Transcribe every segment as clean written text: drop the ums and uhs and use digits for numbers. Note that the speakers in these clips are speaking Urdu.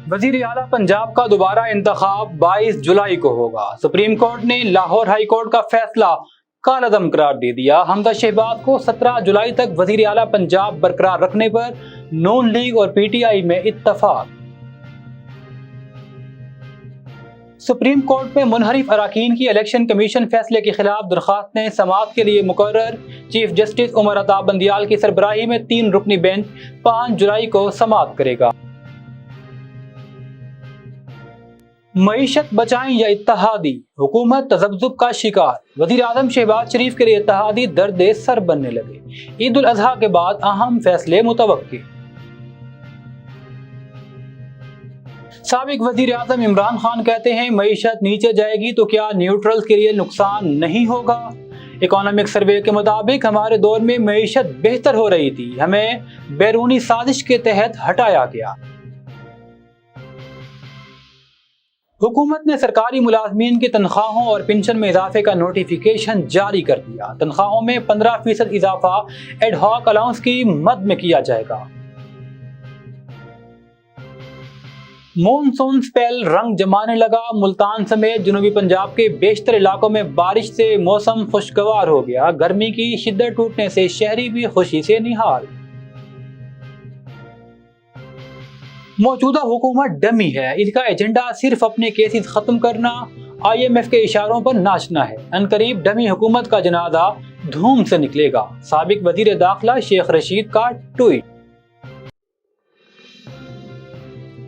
وزیر اعلیٰ پنجاب کا دوبارہ انتخاب 22 جولائی کو ہوگا۔ سپریم کورٹ نے لاہور ہائی کورٹ کا فیصلہ کالعدم قرار دے دیا۔ حمزہ شہباز کو 17 جولائی تک وزیر اعلیٰ پنجاب برقرار رکھنے پر نون لیگ اور پی ٹی آئی میں اتفاق۔ سپریم کورٹ میں منحرف اراکین کی الیکشن کمیشن فیصلے کے خلاف درخواستیں سماعت کے لیے مقرر۔ چیف جسٹس عمر عطا بندیال کی سربراہی میں 3 رکنی بینچ 5 جولائی کو سماعت کرے گا۔ معیشت بچائیں یا اتحادی، حکومت تذبذب کا شکار، وزیر اعظم شہباز شریف کے لیے اتحادی درد سر بننے لگے۔ عید الاضحیٰ کے بعد اہم فیصلے متوقع۔ سابق وزیر اعظم عمران خان کہتے ہیں معیشت نیچے جائے گی تو کیا نیوٹرلز کے لیے نقصان نہیں ہوگا؟ اکانومک سروے کے مطابق ہمارے دور میں معیشت بہتر ہو رہی تھی، ہمیں بیرونی سازش کے تحت ہٹایا گیا۔ حکومت نے سرکاری ملازمین کی تنخواہوں اور پنشن میں اضافے کا نوٹیفیکیشن جاری کر دیا۔ تنخواہوں میں 15% اضافہ ایڈ ہاک الاؤنس کی مد میں کیا جائے گا۔ مونسون سپیل رنگ جمانے لگا، ملتان سمیت جنوبی پنجاب کے بیشتر علاقوں میں بارش سے موسم خوشگوار ہو گیا۔ گرمی کی شدت ٹوٹنے سے شہری بھی خوشی سے نہال۔ موجودہ حکومت ڈمی ہے، اس کا ایجنڈا صرف اپنے کیسز ختم کرنا، آئی ایم ایف کے اشاروں پر ناچنا ہے۔ عنقریب ڈمی حکومت کا جنازہ دھوم سے نکلے گا۔ سابق وزیر داخلہ شیخ رشید کا ٹویٹ۔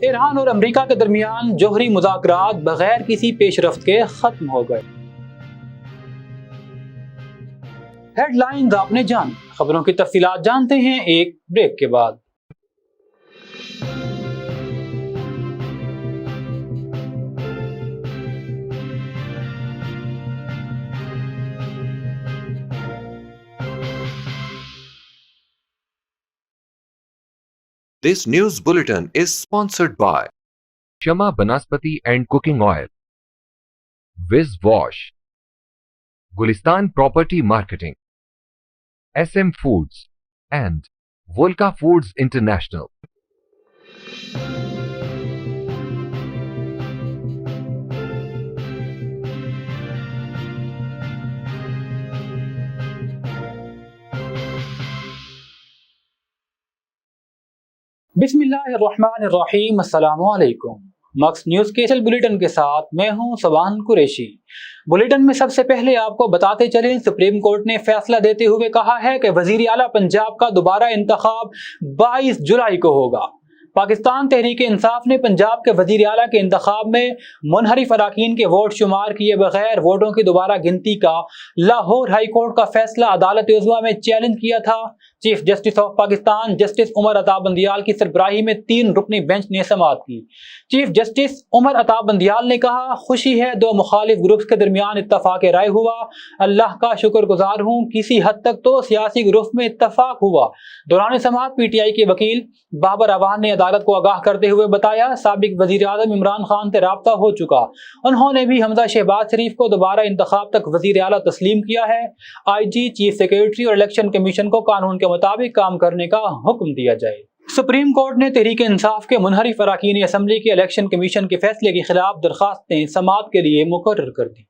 ایران اور امریکہ کے درمیان جوہری مذاکرات بغیر کسی پیش رفت کے ختم ہو گئے۔ ہیڈ لائنز آپ نے جان، خبروں کی تفصیلات جانتے ہیں ایک بریک کے بعد۔ This news bulletin is sponsored by Shama Banaspati and Cooking Oil, Wiz Wash, Gulistan Property Marketing, SM Foods, and Volca Foods International. بسم اللہ الرحمن الرحیم، السلام علیکم۔ مکس نیوز کے اسپیشل بلیٹن کے ساتھ میں ہوں سبحان قریشی۔ بلیٹن میں سب سے پہلے آپ کو بتاتے چلیں، سپریم کورٹ نے فیصلہ دیتے ہوئے کہا ہے کہ وزیر اعلیٰ پنجاب کا دوبارہ انتخاب 22 جولائی کو ہوگا۔ پاکستان تحریک انصاف نے پنجاب کے وزیر اعلیٰ کے انتخاب میں منحرف اراکین کے ووٹ شمار کیے بغیر ووٹوں کی دوبارہ گنتی کا لاہور ہائی کورٹ کا فیصلہ عدالت عظمیٰ میں چیلنج کیا تھا۔ Chief justice of Pakistan justice Umar Ata Bandial کی سربراہی میں 3 رکنی بینچ نے سماعت کی۔ چیف جسٹس عمر عطا بندیال نے کہا، خوشی ہے 2 مخالف گروپس کے درمیان اتفاق رائے ہوا، اللہ کا شکر گزار ہوں، کسی حد تک تو سیاسی گروپ میں اتفاق ہوا۔ دوران سماعت پی ٹی آئی کے وکیل بابر اوان نے عدالت کو آگاہ کرتے ہوئے بتایا، سابق وزیر اعظم عمران خان سے رابطہ ہو چکا، انہوں نے بھی حمزہ شہباز شریف کو دوبارہ انتخاب تک وزیر اعلیٰ تسلیم کیا ہے۔ آئی جی، چیف سیکریٹری اور الیکشن کمیشن کو قانون کے مطابق کام کرنے کا حکم دیا جائے۔ سپریم کورٹ نے تحریک انصاف کے منحرف اراکین اسمبلی کے الیکشن کمیشن کے فیصلے کے خلاف درخواستیں سماعت کے لیے مقرر کر دی۔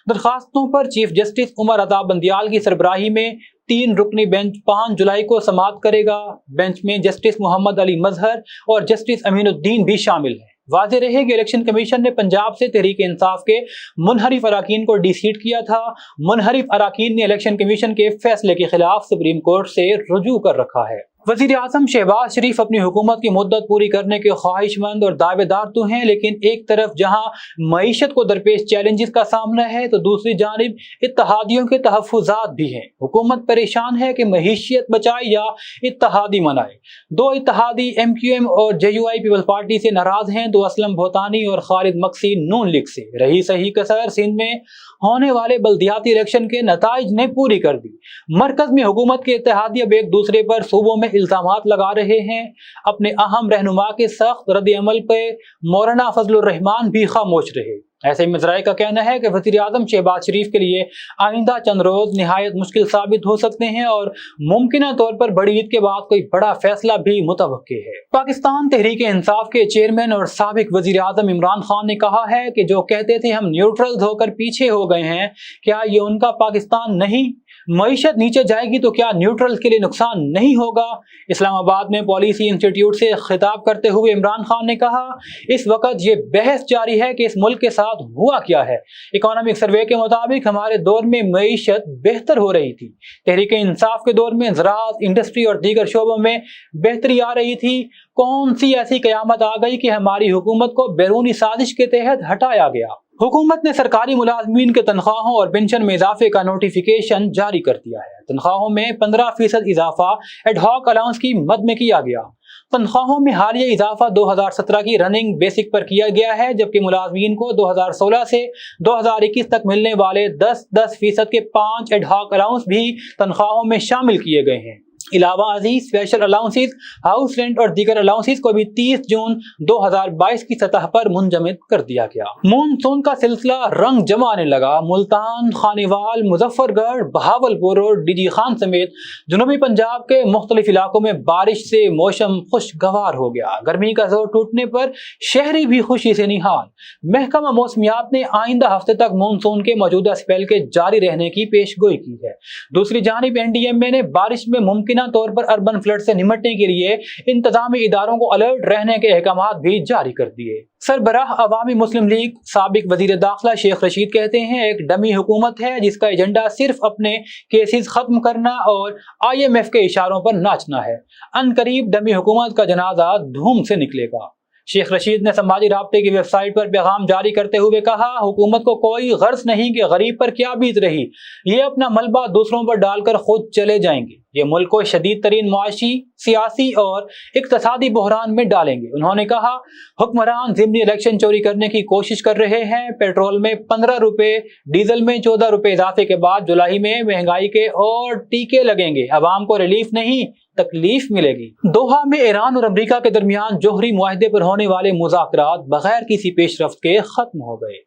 درخواستوں پر چیف جسٹس عمر عطا بندیال کی سربراہی میں 3 رکنی بینچ 5 جولائی کو سماعت کرے گا۔ بینچ میں جسٹس محمد علی مظہر اور جسٹس امین الدین بھی شامل ہیں۔ واضح رہے کہ الیکشن کمیشن نے پنجاب سے تحریک انصاف کے منحرف اراکین کو ڈی سیٹ کیا تھا۔ منحرف اراکین نے الیکشن کمیشن کے فیصلے کے خلاف سپریم کورٹ سے رجوع کر رکھا ہے۔ وزیر اعظم شہباز شریف اپنی حکومت کی مدت پوری کرنے کے خواہش مند اور دعوے دار تو ہیں، لیکن ایک طرف جہاں معیشت کو درپیش چیلنجز کا سامنا ہے تو دوسری جانب اتحادیوں کے تحفظات بھی ہیں۔ حکومت پریشان ہے کہ معیشت بچائے یا اتحادی منائے۔ 2 اتحادی ایم کیو ایم اور جے یو آئی پیپلز پارٹی سے ناراض ہیں تو اسلم بھوتانی اور خالد مکسی نون لیگ سے۔ رہی صحیح کسر سندھ میں ہونے والے بلدیاتی الیکشن کے نتائج نے پوری کر دی۔ مرکز میں حکومت کے اتحادی اب ایک دوسرے پر صوبوں میں الزامات لگا رہے ہیں۔ اپنے اہم رہنما کے سخت رد عمل پہ مولانا فضل الرحمان بھی خاموش رہے۔ ایسے میں ذرائع کا کہنا ہے کہ وزیر اعظم شہباز شریف کے لیے آئندہ چند روز نہایت مشکل ثابت ہو سکتے ہیں اور ممکنہ طور پر بڑی عید کے بعد کوئی بڑا فیصلہ بھی متوقع ہے۔ پاکستان تحریک انصاف کے چیئرمین اور سابق وزیر اعظم عمران خان نے کہا ہے کہ جو کہتے تھے ہم نیوٹرل ہو کر پیچھے ہو گئے ہیں، کیا یہ ان کا پاکستان نہیں؟ معیشت نیچے جائے گی تو کیا نیوٹرل کے لیے نقصان نہیں ہوگا؟ اسلام آباد میں پالیسی انسٹی ٹیوٹ سے خطاب کرتے ہوئے عمران خان نے کہا، اس وقت یہ بحث جاری ہے کہ اس ملک کے ساتھ ہوا کیا ہے۔ اکانومک سروے کے مطابق ہمارے دور میں معیشت بہتر ہو رہی تھی، تحریک انصاف کے دور میں زراعت، انڈسٹری اور دیگر شعبوں میں بہتری آ رہی تھی۔ کون سی ایسی قیامت آ گئی کہ ہماری حکومت کو بیرونی سازش کے تحت ہٹایا گیا؟ حکومت نے سرکاری ملازمین کے تنخواہوں اور پنشن میں اضافے کا نوٹیفیکیشن جاری کر دیا ہے۔ تنخواہوں میں 15% اضافہ ایڈ ہاک الاؤنس کی مد میں کیا گیا۔ تنخواہوں میں حالیہ اضافہ 2017 کی رننگ بیسک پر کیا گیا ہے، جبکہ ملازمین کو 2016 سے 2021 تک ملنے والے 10% کے 5 ایڈ ہاک الاؤنس بھی تنخواہوں میں شامل کیے گئے ہیں۔ علاوہ ازیں اسپیشل الاؤنسز، ہاؤس رینٹ اور دیگر الاؤنسز کو بھی 30 جون 2022 کی سطح پر منجمد کر دیا گیا۔ مونسون کا سلسلہ رنگ جمانے لگا۔ ملتان، خانیوال، مظفر گڑھ، بہاولپور اور ڈی جی خان سمیت جنوبی پنجاب کے مختلف علاقوں میں بارش سے موسم خوشگوار ہو گیا۔ گرمی کا زور ٹوٹنے پر شہری بھی خوشی سے نہال۔ محکمہ موسمیات نے آئندہ ہفتے تک مونسون کے موجودہ سپیل کے جاری رہنے کی پیش گوئی کی ہے۔ دوسری جانب NDMA نے بارش میں ممکنہ طور پر اربن فلڈ سے نمٹنے کے لیے انتظامی اداروں کو الرٹ رہنے کے احکامات بھی جاری کر دیے۔ سربراہ عوامی مسلم لیگ سابق وزیر داخلہ شیخ رشید کہتے ہیں، ایک ڈمی حکومت ہے جس کا ایجنڈا صرف اپنے کیسز ختم کرنا اور IMF کے اشاروں پر ناچنا ہے۔ ان قریب ڈمی حکومت کا جنازہ دھوم سے نکلے گا۔ شیخ رشید نے سماجی رابطے کی ویب سائٹ پر پیغام جاری کرتے ہوئے کہا، حکومت کو کوئی غرض نہیں کہ غریب پر کیا بیت رہی، یہ اپنا ملبہ دوسروں پر ڈال کر خود چلے جائیں گے۔ یہ ملک کو شدید ترین معاشی، سیاسی اور اقتصادی بحران میں ڈالیں گے۔ انہوں نے کہا، حکمران ضمنی الیکشن چوری کرنے کی کوشش کر رہے ہیں۔ پیٹرول میں 15 روپے، ڈیزل میں 14 روپے اضافے کے بعد جولائی میں مہنگائی کے اور ٹیکے لگیں گے۔ عوام کو ریلیف نہیں، تکلیف ملے گی۔ دوحہ میں ایران اور امریکہ کے درمیان جوہری معاہدے پر ہونے والے مذاکرات بغیر کسی پیش رفت کے ختم ہو گئے۔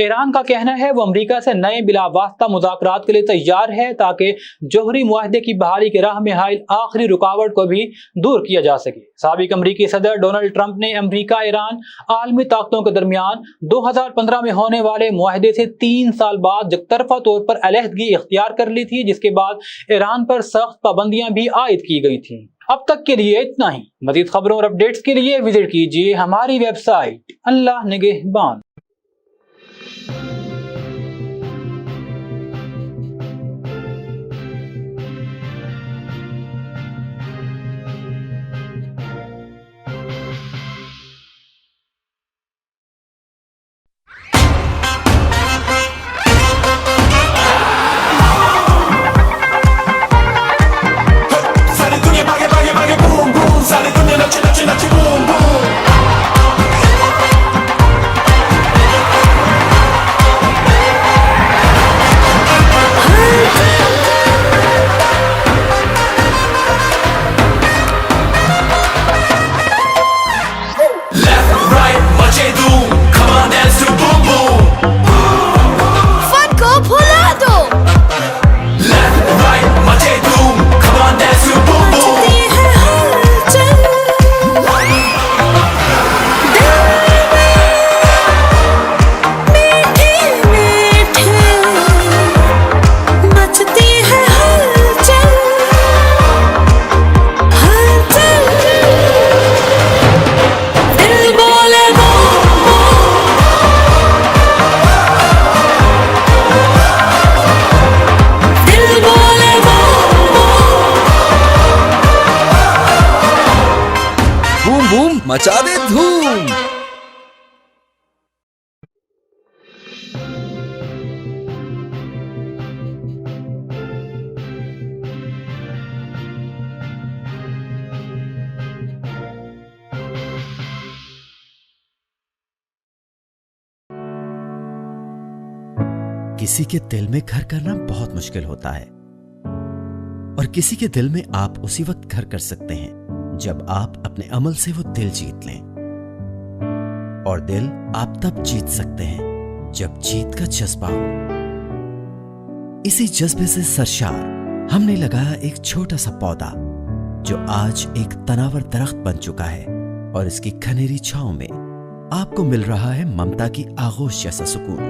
ایران کا کہنا ہے وہ امریکہ سے نئے بلا واسطہ مذاکرات کے لیے تیار ہے تاکہ جوہری معاہدے کی بحالی کے راہ میں حائل آخری رکاوٹ کو بھی دور کیا جا سکے۔ سابق امریکی صدر ڈونلڈ ٹرمپ نے امریکہ ایران عالمی طاقتوں کے درمیان 2015 میں ہونے والے معاہدے سے 3 سال بعد یک طرفہ طور پر علیحدگی اختیار کر لی تھی، جس کے بعد ایران پر سخت پابندیاں بھی عائد کی گئی تھیں۔ اب تک کے لیے اتنا ہی۔ مزید خبروں اور اپڈیٹس کے لیے وزٹ کیجیے ہماری ویب سائٹ۔ اللہ نگہبان۔ مچا دے دھوم۔ کسی کے دل میں گھر کرنا بہت مشکل ہوتا ہے، اور کسی کے دل میں آپ اسی وقت گھر کر سکتے ہیں جب آپ اپنے عمل سے وہ دل جیت لیں، اور دل آپ تب جیت سکتے ہیں جب جیت کا جذبہ ہو۔ اسی جذبے سے سرشار ہم نے لگایا ایک چھوٹا سا پودا جو آج ایک تناور درخت بن چکا ہے، اور اس کی گھنیری چھاؤں میں آپ کو مل رہا ہے ممتا کی آغوش جیسا سکون۔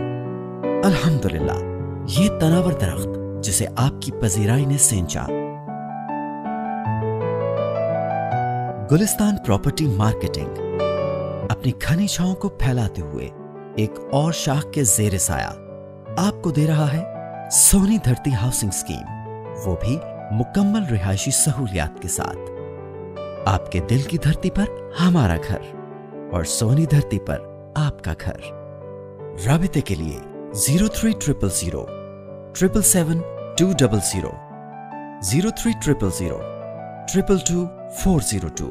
الحمدللہ، یہ تناور درخت جسے آپ کی پذیرائی نے سینچا۔ گلستان پراپرٹی مارکیٹنگ اپنی گھنی چھاؤں کو پھیلاتے ہوئے ایک اور شاخ کے زیر سایہ آپ کو دے رہا ہے سونی دھرتی ہاؤسنگ اسکیم، وہ بھی مکمل رہائشی سہولیات کے ساتھ۔ آپ کے دل کی دھرتی پر ہمارا گھر، اور سونی دھرتی پر آپ کا گھر۔ رابطے کے لیے 03000 777 200 03000 222 402۔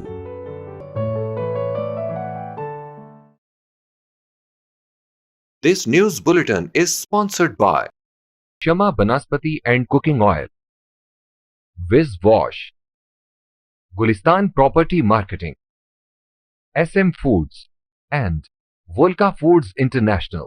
This news bulletin is sponsored by Shama Banaspati and Cooking Oil, Viz Wash, Gulistan Property Marketing, SM Foods, and Volca Foods International.